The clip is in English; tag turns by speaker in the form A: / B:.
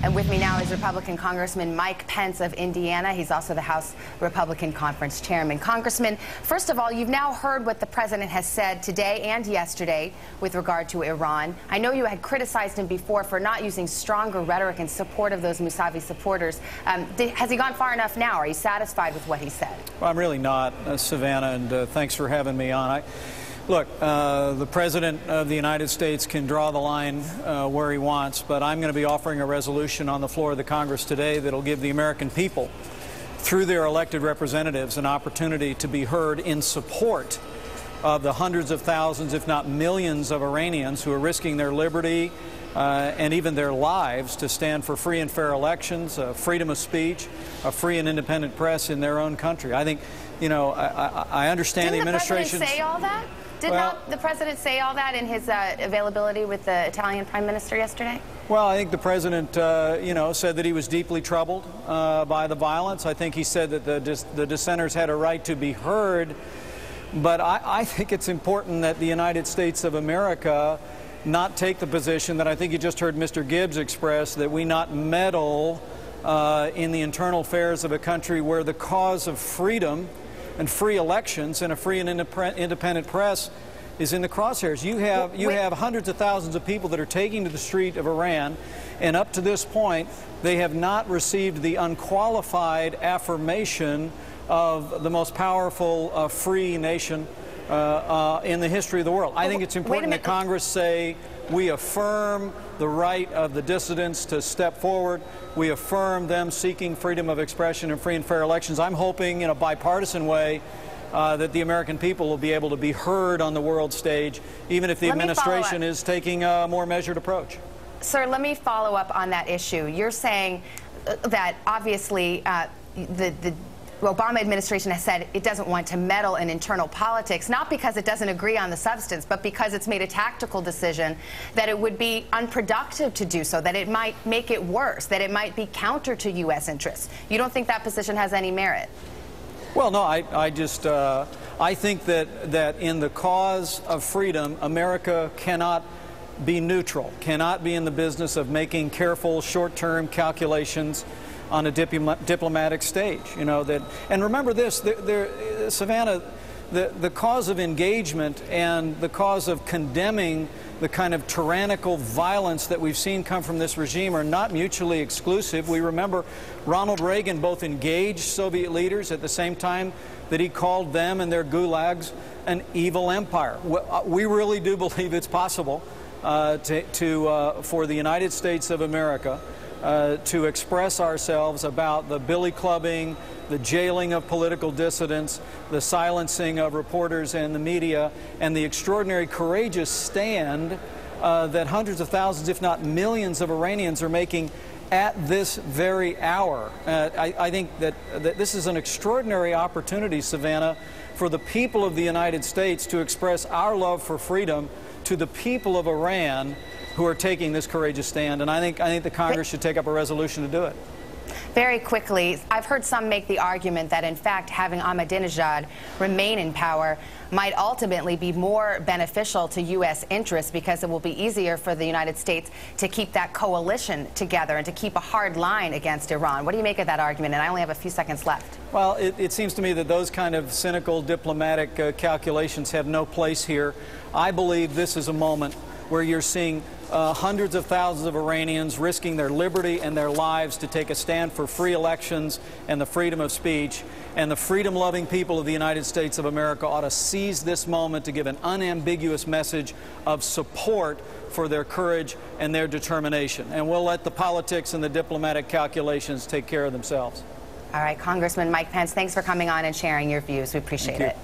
A: And with me now is Republican Congressman Mike Pence of Indiana. He's also the House Republican Conference Chairman. Congressman, first of all, you've now heard what the president has said today and yesterday with regard to Iran. I know you had criticized him before for not using stronger rhetoric in support of those Mousavi supporters. Has he gone far enough now? Are you satisfied with what he said?
B: Well, I'm really not, Savannah, and thanks for having me on. Look, the President of the United States can draw the line where he wants, but I'm going to be offering a resolution on the floor of the Congress today that will give the American people, through their elected representatives, an opportunity to be heard in support of the hundreds of thousands, if not millions, of Iranians who are risking their liberty and even their lives to stand for free and fair elections, freedom of speech, a free and independent press in their own country. I think, you know, I understand the administration.
A: Didn't the President say all that? Did not the President say all that in his availability with the Italian Prime Minister yesterday?
B: Well, I think the President, said that he was deeply troubled by the violence. I think he said that the dissenters had a right to be heard. But I think it's important that the United States of America not take the position that I think you just heard Mr. Gibbs express, that we not meddle in the internal affairs of a country where the cause of freedom and free elections and a free and independent press is in the crosshairs. You have hundreds of thousands of people that are taking to the street of Iran, and up to this point, they have not received the unqualified affirmation of the most powerful free nation in the history of the world. I think it's important that Congress say, we affirm the right of the dissidents to step forward. We affirm them seeking freedom of expression and free and fair elections. I'm hoping in a bipartisan way that the American people will be able to be heard on the world stage, even if the administration is taking a more measured approach.
A: Sir, let me follow up on that issue. You're saying that obviously the Obama administration has said it doesn't want to meddle in internal politics, not because it doesn't agree on the substance, but because it's made a tactical decision that it would be unproductive to do so, that it might make it worse, that it might be counter to U.S. interests. You don't think that position has any merit?
B: Well, no, I think that in the cause of freedom, America cannot be neutral, cannot be in the business of making careful short-term calculations on a diplomatic stage, and remember this, Savannah, the cause of engagement and the cause of condemning the kind of tyrannical violence that we've seen come from this regime are not mutually exclusive. We remember Ronald Reagan both engaged Soviet leaders at the same time that he called them and their gulags an evil empire. We really do believe it's possible for the United States of America to express ourselves about the billy clubbing, the jailing of political dissidents, the silencing of reporters and the media, and the extraordinary courageous stand that hundreds of thousands, if not millions, of Iranians are making at this very hour. I think that this is an extraordinary opportunity, Savannah, for the people of the United States to express our love for freedom to the people of Iran who are taking this courageous stand, and I think the Congress should take up a resolution to do it.
A: Very quickly, I've heard some make the argument that, in fact, having Ahmadinejad remain in power might ultimately be more beneficial to U.S. interests because it will be easier for the United States to keep that coalition together and to keep a hard line against Iran. What do you make of that argument? And I only have a few seconds left.
B: Well, it seems to me that those kind of cynical diplomatic calculations have no place here. I believe this is a moment where you're seeing hundreds of thousands of Iranians risking their liberty and their lives to take a stand for free elections and the freedom of speech. And the freedom-loving people of the United States of America ought to seize this moment to give an unambiguous message of support for their courage and their determination. And we'll let the politics and the diplomatic calculations take care of themselves.
A: All right, Congressman Mike Pence, thanks for coming on and sharing your views. We appreciate it.